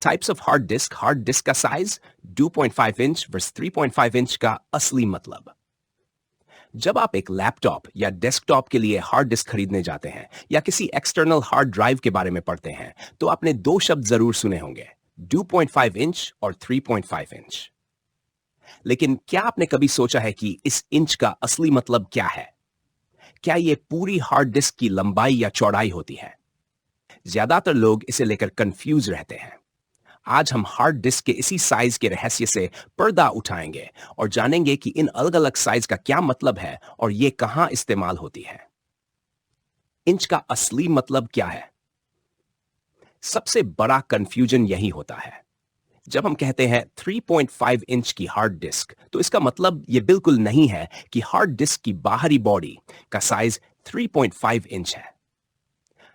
Types of hard disk का size 2.5 inch verse 3.5 inch का असली मतलब। जब आप एक लैपटॉप या डेस्कटॉप के लिए हार्ड डिस्क खरीदने जाते हैं या किसी एक्सटर्नल हार्ड ड्राइव के बारे में पढ़ते हैं तो आपने दो शब्द जरूर सुने होंगे, 2.5 इंच और 3.5 इंच। लेकिन क्या आपने कभी सोचा है कि इस इंच का असली मतलब क्या है? क्या ये पूरी हार्ड डिस्क की लंबाई या चौड़ाई होती है? ज्यादातर लोग इसे लेकर कंफ्यूज रहते हैं। आज हम हार्ड डिस्क के इसी साइज के रहस्य से पर्दा उठाएंगे और जानेंगे कि इन अलग अलग साइज का क्या मतलब है और ये कहां इस्तेमाल होती है। इंच का असली मतलब क्या है? सबसे बड़ा कंफ्यूजन यही होता है। जब हम कहते हैं 3.5 इंच की हार्ड डिस्क तो इसका मतलब यह बिल्कुल नहीं है कि हार्ड डिस्क की बाहरी बॉडी का साइज 3.5 इंच है।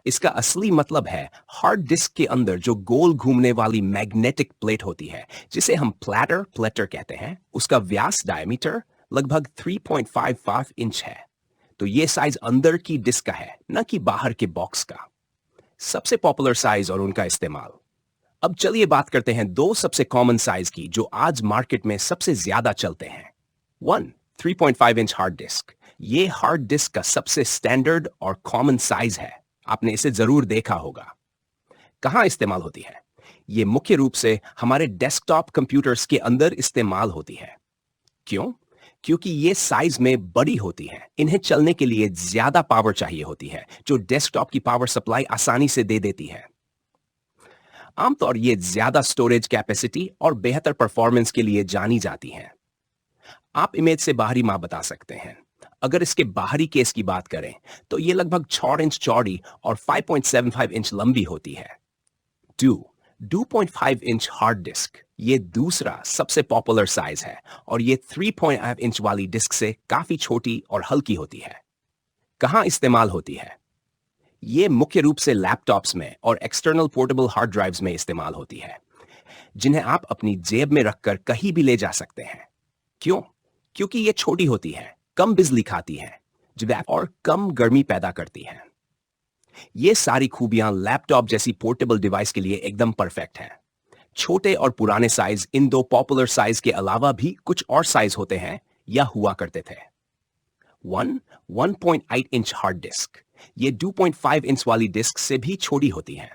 इसका असली मतलब है हार्ड डिस्क के अंदर जो गोल घूमने वाली मैग्नेटिक प्लेट होती है जिसे हम प्लेटर कहते हैं, उसका व्यास डायमीटर लगभग 3.55 इंच है। तो ये साइज अंदर की डिस्क का है, न कि बाहर के बॉक्स का। सबसे पॉपुलर साइज और उनका इस्तेमाल। अब चलिए बात करते हैं दो सबसे कॉमन साइज की जो आज मार्केट में सबसे ज्यादा चलते हैं। 3.5 इंच हार्ड डिस्क। ये हार्ड डिस्क का सबसे स्टैंडर्ड और कॉमन साइज है। आपने इसे जरूर देखा होगा। कहां इस्तेमाल होती है? ये मुख्य रूप से हमारे डेस्कटॉप कंप्यूटर्स के अंदर इस्तेमाल होती है। क्यों? क्योंकि ये साइज में बड़ी होती है। इन्हें चलने के लिए ज्यादा पावर चाहिए होती है जो डेस्कटॉप की पावर सप्लाई आसानी से दे देती है। आमतौर ये ज्यादा स्टोरेज कैपेसिटी और बेहतर परफॉर्मेंस के लिए जानी जाती हैं। आप इमेज से बाहरी माप बता सकते हैं। अगर इसके बाहरी केस की बात करें तो ये लगभग 6 इंच चौड़ी और 5.75 इंच लंबी होती है। 2 2.5 इंच हार्ड डिस्क ये दूसरा सबसे पॉपुलर साइज है और ये 3.5 इंच वाली डिस्क से काफी छोटी और हल्की होती है। कहां इस्तेमाल होती है? ये मुख्य रूप से लैपटॉप्स में और एक्सटर्नल पोर्टेबल हार्ड ड्राइव्स में इस्तेमाल होती है, जिन्हें आप अपनी जेब में रखकर कहीं भी ले जा सकते हैं। क्यों? क्योंकि ये छोटी होती है, कम बिजली खाती है और कम गर्मी पैदा करती है। ये सारी खूबियां लैपटॉप जैसी पोर्टेबल डिवाइस के लिए एकदम परफेक्ट है। छोटे और पुराने साइज इन दो पॉपुलर साइज के अलावा भी कुछ और साइज होते हैं या हुआ करते थे। 1.8 इंच हार्ड डिस्क ये 2.5 इंच वाली डिस्क से भी छोटी होती हैं।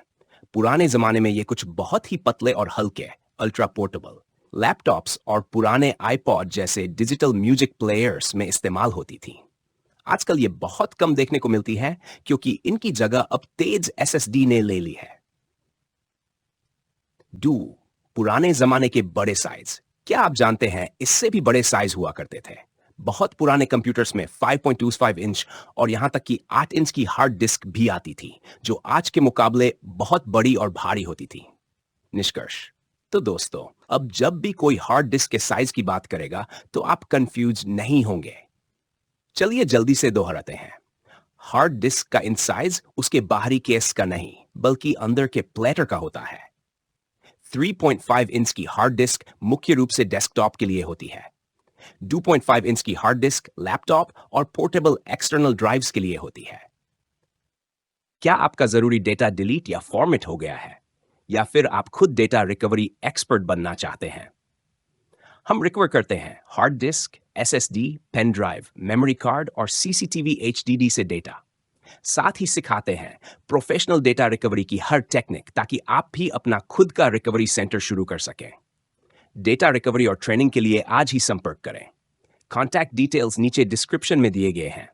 पुराने जमाने में ये कुछ बहुत ही पतले और हल्के अल्ट्रा पोर्टेबल लैपटॉप्स और पुराने आईपॉड जैसे डिजिटल म्यूजिक प्लेयर्स में इस्तेमाल होती थी। आजकल ये बहुत कम देखने को मिलती है क्योंकि इनकी जगह अब तेज एसएसडी ने ले ली है। पुराने जमाने के बड़े साइज। क्या आप जानते हैं इससे भी बड़े साइज हुआ करते थे? बहुत पुराने कंप्यूटर्स में 5.25 इंच और यहां तक कि 8 इंच की हार्ड डिस्क भी आती थी जो आज के मुकाबले बहुत बड़ी और भारी होती थी। निष्कर्ष। तो दोस्तों, अब जब भी कोई हार्ड डिस्क के साइज की बात करेगा तो आप कंफ्यूज नहीं होंगे। चलिए जल्दी से दोहराते हैं। हार्ड डिस्क का इन साइज उसके बाहरी केस का नहीं बल्कि अंदर के प्लेटर का होता है। 3.5 इंच की हार्ड डिस्क मुख्य रूप से डेस्कटॉप के लिए होती है। 2.5 इंच की हार्ड डिस्क लैपटॉप और पोर्टेबल एक्सटर्नल ड्राइव्स के लिए होती है। क्या आपका जरूरी डेटा डिलीट या फॉर्मेट हो गया है या फिर आप खुद डेटा रिकवरी एक्सपर्ट बनना चाहते हैं? हम रिकवर करते हैं hard disk, SSD, pen drive, memory card और सीसीटीवी एचडीडी से डेटा। साथ ही सिखाते हैं प्रोफेशनल डेटा रिकवरी की हर टेक्निक ताकि आप भी अपना खुद का रिकवरी सेंटर शुरू कर सकें। डेटा रिकवरी और ट्रेनिंग के लिए आज ही संपर्क करें। कॉन्टैक्ट डिटेल्स नीचे डिस्क्रिप्शन में दिए गए हैं।